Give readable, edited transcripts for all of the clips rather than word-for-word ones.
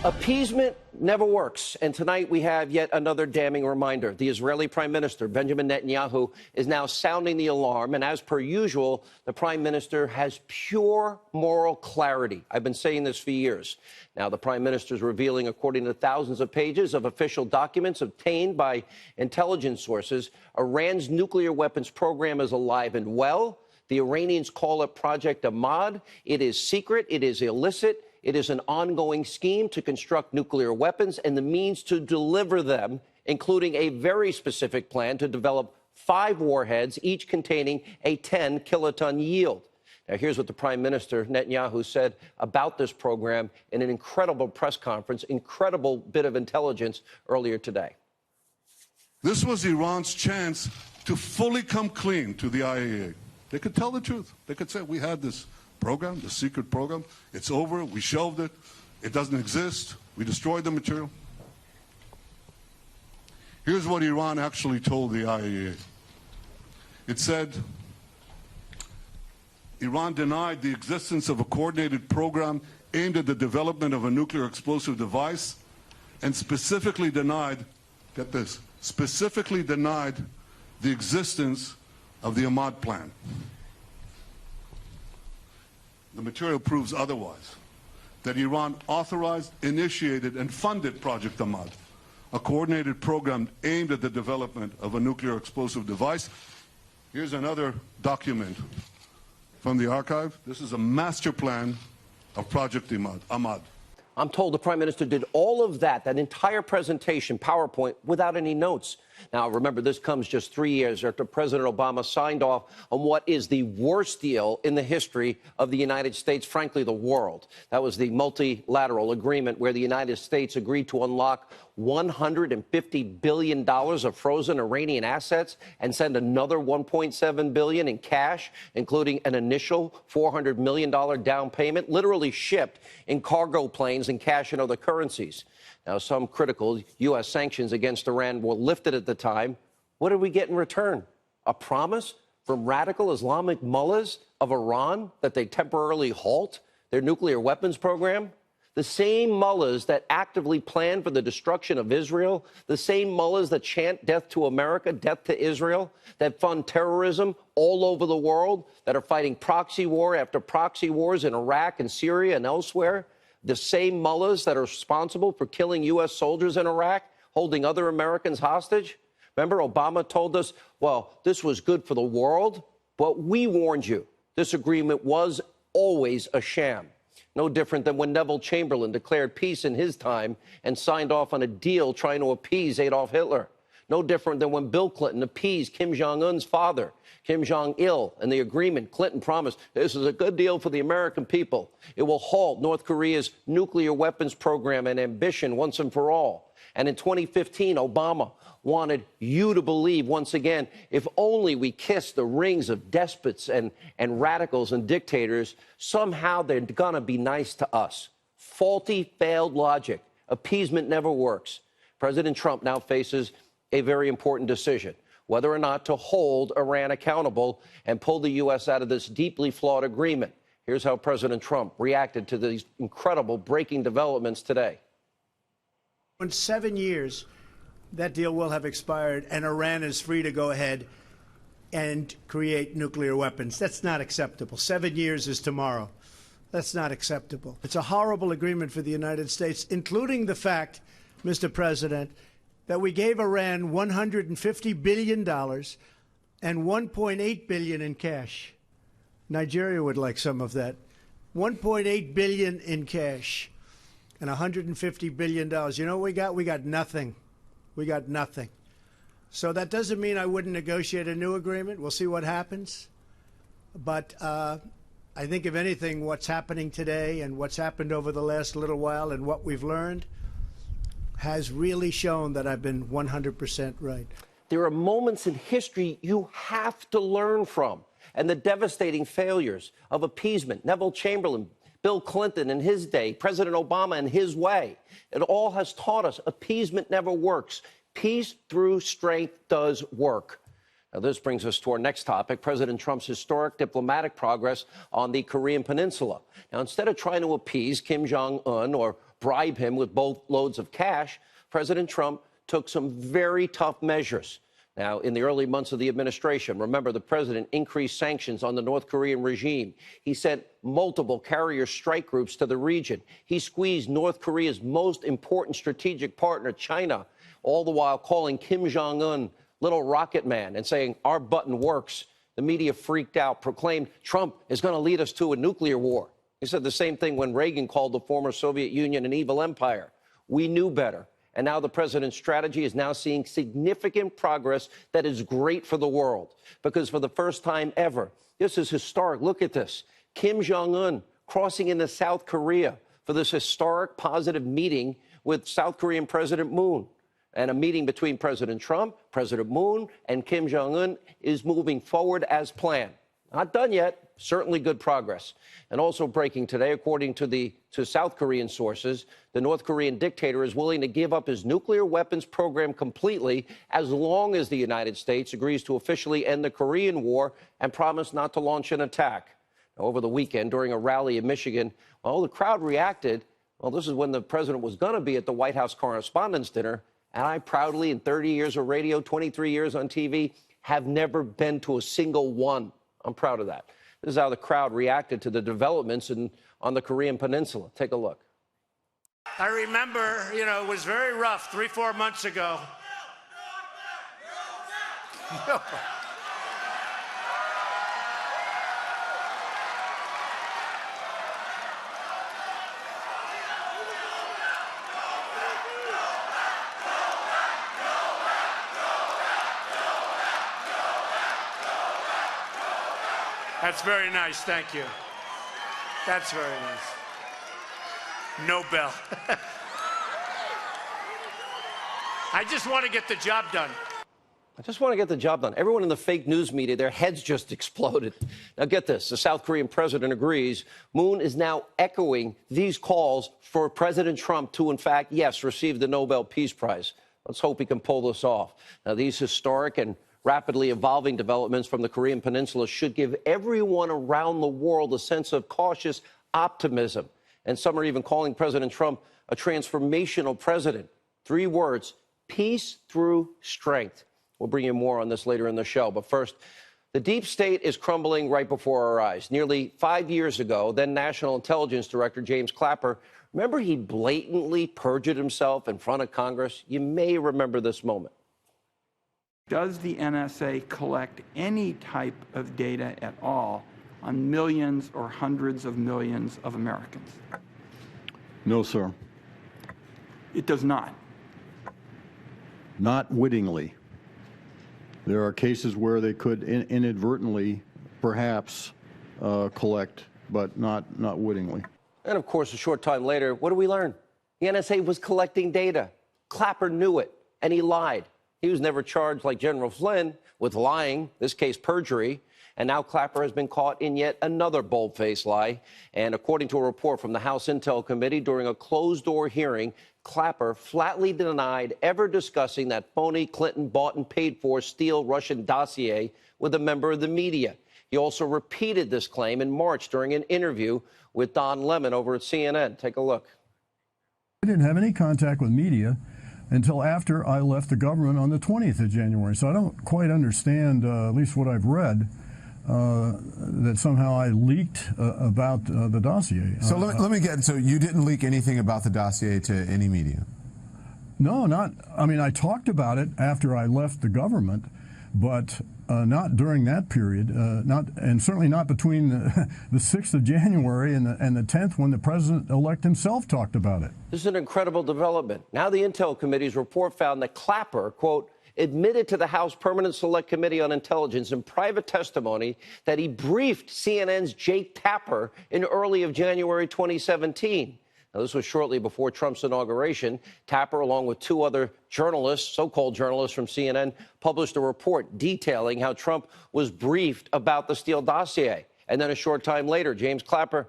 Appeasement never works, and tonight we have yet another damning reminder. The Israeli Prime Minister, Benjamin Netanyahu, is now sounding the alarm, and as per usual, the Prime Minister has pure moral clarity. I've been saying this for years. Now, the Prime Minister is revealing, according to thousands of pages of official documents obtained by intelligence sources, Iran's nuclear weapons program is alive and well. The Iranians call it Project Ahmad. It is secret. It is illicit. It is an ongoing scheme to construct nuclear weapons and the means to deliver them, including a very specific plan to develop 5 warheads, each containing a 10-kiloton yield. Now, here's what the Prime Minister, Netanyahu, said about this program in an incredible press conference, incredible bit of intelligence earlier today. This was Iran's chance to fully come clean to the IAEA. They could tell the truth. They could say, we had this program, the secret program. It's over. We shelved it. It doesn't exist. We destroyed the material. Here's what Iran actually told the IAEA. It said, Iran denied the existence of a coordinated program aimed at the development of a nuclear explosive device and specifically denied, get this, specifically denied the existence of the Ahmad plan. The material proves otherwise, that Iran authorized, initiated, and funded Project Ahmad, a coordinated program aimed at the development of a nuclear explosive device. Here's another document from the archive. This is a master plan of Project Ahmad. I'm told the Prime Minister did all of that entire presentation, PowerPoint, without any notes. Now, remember, this comes just 3 years after President Obama signed off on what is the worst deal in the history of the United States, frankly, the world. That was the multilateral agreement where the United States agreed to unlock $150 billion of frozen Iranian assets and send another $1.7 billion in cash, including an initial $400 million down payment, literally shipped in cargo planes and cash in other currencies. Now, some critical U.S. sanctions against Iran were lifted at the time. What did we get in return? A promise from radical Islamic mullahs of Iran that they temporarily halt their nuclear weapons program? The same mullahs that actively plan for the destruction of Israel, the same mullahs that chant death to America, death to Israel, that fund terrorism all over the world, that are fighting proxy war after proxy wars in Iraq and Syria and elsewhere, the same mullahs that are responsible for killing U.S. soldiers in Iraq, holding other Americans hostage. Remember, Obama told us, well, this was good for the world, but we warned you. This agreement was always a sham. No different than when Neville Chamberlain declared peace in his time and signed off on a deal trying to appease Adolf Hitler. No different than when Bill Clinton appeased Kim Jong-un's father, Kim Jong-il, and the agreement Clinton promised, this is a good deal for the American people. It will halt North Korea's nuclear weapons program and ambition once and for all. And in 2015, Obama wanted you to believe, once again, if only we kiss the rings of despots and radicals and dictators, somehow they're going to be nice to us. Faulty, failed logic. Appeasement never works. President Trump now faces a very important decision, whether or not to hold Iran accountable and pull the U.S. out of this deeply flawed agreement. Here's how President Trump reacted to these incredible breaking developments today. In 7 years, that deal will have expired, and Iran is free to go ahead and create nuclear weapons. That's not acceptable. 7 years is tomorrow. That's not acceptable. It's a horrible agreement for the United States, including the fact, Mr. President, that we gave Iran $150 billion and $1.8 billion in cash. Nigeria would like some of that. $1.8 billion in cash and $150 billion. You know what we got? We got nothing. We got nothing. So that doesn't mean I wouldn't negotiate a new agreement. We'll see what happens. But I think, if anything, what's happening today and what's happened over the last little while and what we've learned has really shown that I've been 100% right. There are moments in history you have to learn from, and the devastating failures of appeasement, Neville Chamberlain, Bill Clinton in his day, President Obama in his way. It all has taught us appeasement never works. Peace through strength does work. Now, this brings us to our next topic, President Trump's historic diplomatic progress on the Korean Peninsula. Now, instead of trying to appease Kim Jong-un or bribe him with boatloads of cash, President Trump took some very tough measures. Now, in the early months of the administration, remember, the president increased sanctions on the North Korean regime. He sent multiple carrier strike groups to the region. He squeezed North Korea's most important strategic partner, China, all the while calling Kim Jong-un little rocket man and saying, our button works. The media freaked out, proclaimed Trump is going to lead us to a nuclear war. He said the same thing when Reagan called the former Soviet Union an evil empire. We knew better. And now the president's strategy is now seeing significant progress that is great for the world. Because for the first time ever, this is historic. Look at this. Kim Jong-un crossing into South Korea for this historic positive meeting with South Korean President Moon. And a meeting between President Trump, President Moon, and Kim Jong-un is moving forward as planned. Not done yet. Certainly good progress. And also breaking today, according to South Korean sources, the North Korean dictator is willing to give up his nuclear weapons program completely as long as the United States agrees to officially end the Korean War and promise not to launch an attack. Now, over the weekend, during a rally in Michigan, well, the crowd reacted. Well, this is when the president was going to be at the White House Correspondents' Dinner. And I proudly, in 30 years of radio, 23 years on TV, have never been to a single one. I'm proud of that. This is how the crowd reacted to the developments on the Korean Peninsula. Take a look. I remember, it was very rough 3-4 months ago. That's very nice, thank you. That's very nice. No bell. I just want to get the job done. I just want to get the job done. Everyone in the fake news media, their heads just exploded. Now get this, the South Korean president agrees. Moon is now echoing these calls for President Trump to, in fact, yes, receive the Nobel Peace Prize. Let's hope he can pull this off. Now, these historic and rapidly evolving developments from the Korean Peninsula should give everyone around the world a sense of cautious optimism. And some are even calling President Trump a transformational president. 3 words, peace through strength. We'll bring you more on this later in the show. But first, the deep state is crumbling right before our eyes. Nearly 5 years ago, then National Intelligence Director James Clapper, remember he blatantly perjured himself in front of Congress? You may remember this moment. Does the NSA collect any type of data at all on millions or hundreds of millions of Americans? No, sir. It does not. Not wittingly. There are cases where they could inadvertently, perhaps, collect, but not wittingly. And, of course, a short time later, what do we learn? The NSA was collecting data. Clapper knew it, and he lied. He was never charged, like General Flynn, with lying, this case perjury. And now Clapper has been caught in yet another bold-faced lie. And according to a report from the House Intel Committee, during a closed-door hearing, Clapper flatly denied ever discussing that phony Clinton bought and paid for steal Russian dossier with a member of the media. He also repeated this claim in March during an interview with Don Lemon over at CNN. Take a look. I didn't have any contact with media until after I left the government on the 20th of January. So I don't quite understand, at least what I've read, that somehow I leaked about the dossier. So let me get, so you didn't leak anything about the dossier to any media? No, not, I mean, I talked about it after I left the government, but not during that period, and certainly not between the 6th of January and the 10th when the president-elect himself talked about it. This is an incredible development. Now the Intel Committee's report found that Clapper, quote, admitted to the House Permanent Select Committee on Intelligence in private testimony that he briefed CNN's Jake Tapper in early of January 2017. Now, this was shortly before Trump's inauguration. Tapper, along with 2 other journalists, so-called journalists from CNN, published a report detailing how Trump was briefed about the Steele dossier. And then a short time later, James Clapper,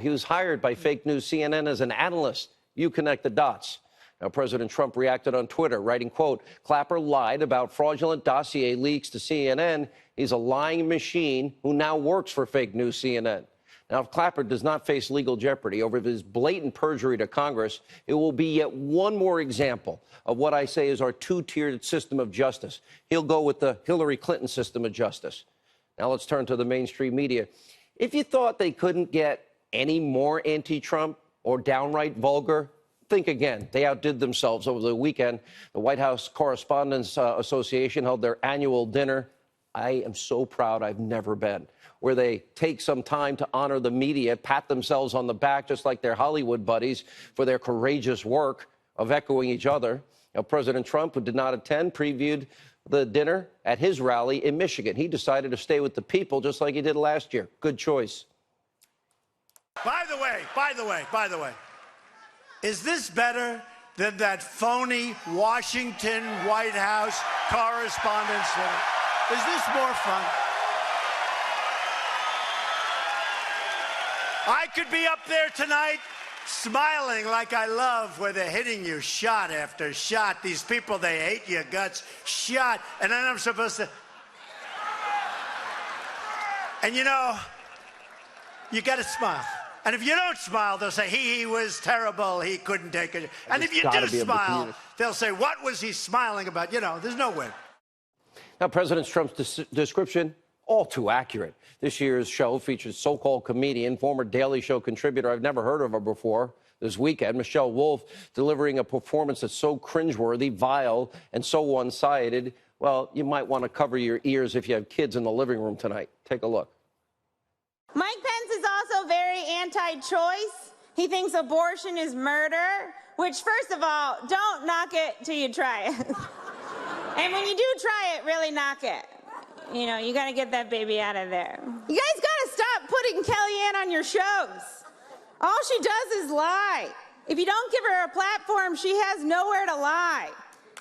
he was hired by fake news CNN as an analyst. You connect the dots. Now, President Trump reacted on Twitter, writing, quote, Clapper lied about fraudulent dossier leaks to CNN. He's a lying machine who now works for fake news CNN. Now, if Clapper does not face legal jeopardy over his blatant perjury to Congress, it will be yet one more example of what I say is our two-tiered system of justice. He'll go with the Hillary Clinton system of justice. Now let's turn to the mainstream media. If you thought they couldn't get any more anti-Trump or downright vulgar, think again. They outdid themselves over the weekend. The White House Correspondents Association held their annual dinner. I am so proud I've never been, where they take some time to honor the media, pat themselves on the back, just like their Hollywood buddies, for their courageous work of echoing each other. Now, President Trump, who did not attend, previewed the dinner at his rally in Michigan. He decided to stay with the people, just like he did last year. Good choice. By the way, is this better than that phony Washington White House Correspondents' Dinner? Is this more fun? I could be up there tonight smiling like I love, where they're hitting you shot after shot. These people, they hate your guts, shot. And then I'm supposed to... And you know, you got to smile. And if you don't smile, they'll say, he was terrible, he couldn't take it. And if you do smile, they'll say, what was he smiling about? You know, there's no way. Now, President Trump's description, all too accurate. This year's show features so-called comedian, former Daily Show contributor, I've never heard of her before, this weekend, Michelle Wolf, delivering a performance that's so cringeworthy, vile, and so one-sided, well, you might want to cover your ears if you have kids in the living room tonight. Take a look. Mike Pence is also very anti-choice. He thinks abortion is murder, which, first of all, don't knock it till you try it. And when you do try it, really knock it. You know, you got to get that baby out of there. You guys got to stop putting Kellyanne on your shows. All she does is lie. If you don't give her a platform, she has nowhere to lie.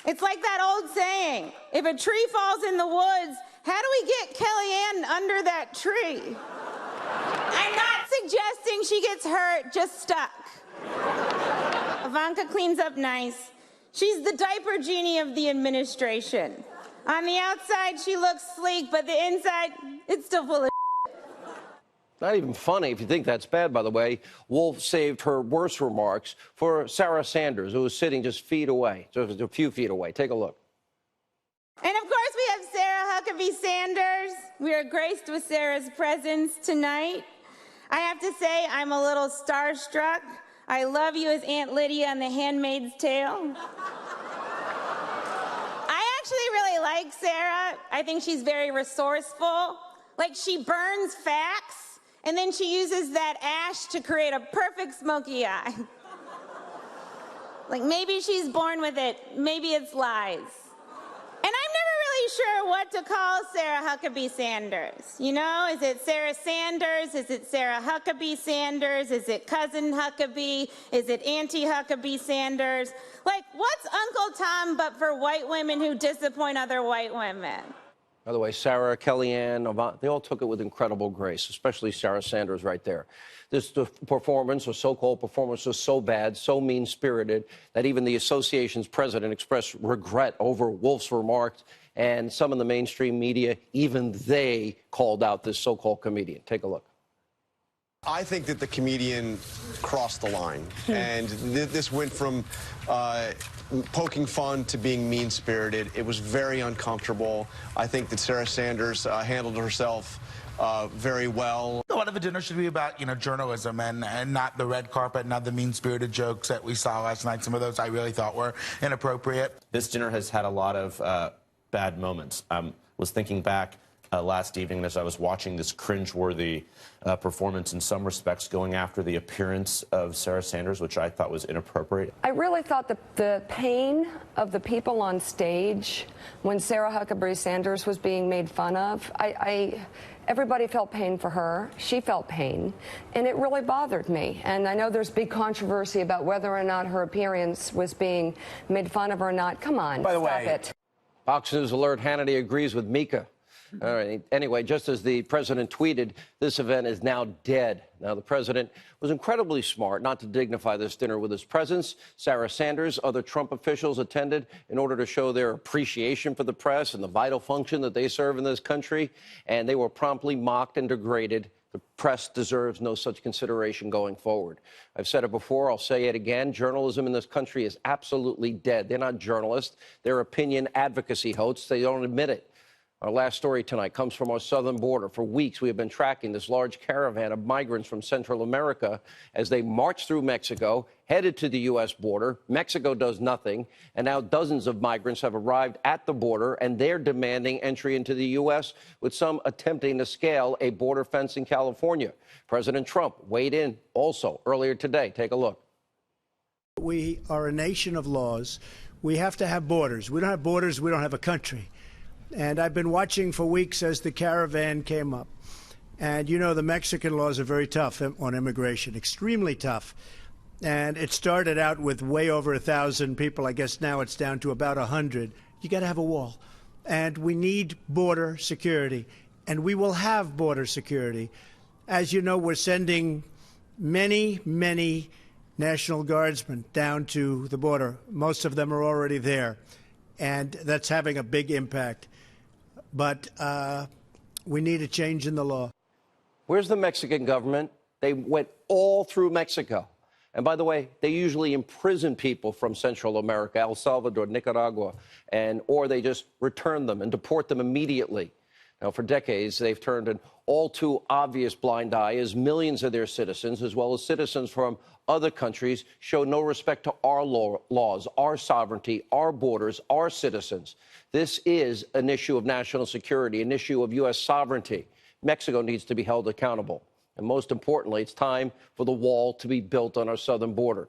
It's like that old saying, if a tree falls in the woods, how do we get Kellyanne under that tree? I'm not suggesting she gets hurt, just stuck. Ivanka cleans up nice. She's the diaper genie of the administration. On the outside, she looks sleek, but the inside, it's still full of Not even funny if you think that's bad, by the way. Wolf saved her worst remarks for Sarah Sanders, who was sitting just feet away, just a few feet away. Take a look. And of course, we have Sarah Huckabee Sanders. We are graced with Sarah's presence tonight. I have to say, I'm a little starstruck. I love you as Aunt Lydia on The Handmaid's Tale. I actually really like Sarah. I think she's very resourceful. Like, she burns facts, and then she uses that ash to create a perfect smoky eye. Like, maybe she's born with it, maybe it's lies. And I'm never really sure what to call Sarah Huckabee Sanders. You know, is it Sarah Sanders? Is it Sarah Huckabee Sanders? Is it Cousin Huckabee? Is it Auntie Huckabee Sanders? Like, what's Uncle Tom but for white women who disappoint other white women? By the way, Sarah, Kellyanne, they all took it with incredible grace, especially Sarah Sanders right there. This performance, or so-called performance, was so bad, so mean-spirited, that even the association's president expressed regret over Wolf's remarks, and some in the mainstream media, even they called out this so-called comedian. Take a look. I think that the comedian crossed the line, and this went from poking fun to being mean-spirited. It was very uncomfortable. I think that Sarah Sanders handled herself very well. Whatever dinner should be about, you know, journalism and not the red carpet, not the mean-spirited jokes that we saw last night. Some of those I really thought were inappropriate. This dinner has had a lot of bad moments. I was thinking back last evening as I was watching this cringeworthy performance in some respects, going after the appearance of Sarah Sanders, which I thought was inappropriate. I really thought the pain of the people on stage when Sarah Huckabee Sanders was being made fun of, everybody felt pain for her. She felt pain, and it really bothered me. And I know there's big controversy about whether or not her appearance was being made fun of or not. Come on, By the stop way, it. Fox News alert, Hannity agrees with Mika. All right. Anyway, just as the president tweeted, this event is now dead. Now, the president was incredibly smart not to dignify this dinner with his presence. Sarah Sanders, other Trump officials attended in order to show their appreciation for the press and the vital function that they serve in this country. And they were promptly mocked and degraded The press deserves no such consideration going forward. I've said it before, I'll say it again. Journalism in this country is absolutely dead. They're not journalists. They're opinion advocacy hosts. They don't admit it. Our last story tonight comes from our southern border. For weeks, we have been tracking this large caravan of migrants from Central America as they march through Mexico, headed to the U.S. border. Mexico does nothing, and now dozens of migrants have arrived at the border, and they're demanding entry into the U.S., with some attempting to scale a border fence in California. President Trump weighed in also earlier today. Take a look. We are a nation of laws. We have to have borders. We don't have borders, we don't have a country. And I've been watching for weeks as the caravan came up. And, you know, the Mexican laws are very tough on immigration, extremely tough. And it started out with way over 1,000 people. I guess now it's down to about 100. You got to have a wall. And we need border security. And we will have border security. As you know, we're sending many, many National Guardsmen down to the border. Most of them are already there. And that's having a big impact. But we need a change in the law. Where's the Mexican government? They went all through Mexico. And by the way, they usually imprison people from Central America, El Salvador, Nicaragua, or they just return them and deport them immediately. Now, for decades, they've turned an all too obvious blind eye as millions of their citizens, as well as citizens from other countries, show no respect to our laws, our sovereignty, our borders, our citizens. This is an issue of national security, an issue of U.S. sovereignty. Mexico needs to be held accountable. And most importantly, it's time for the wall to be built on our southern border.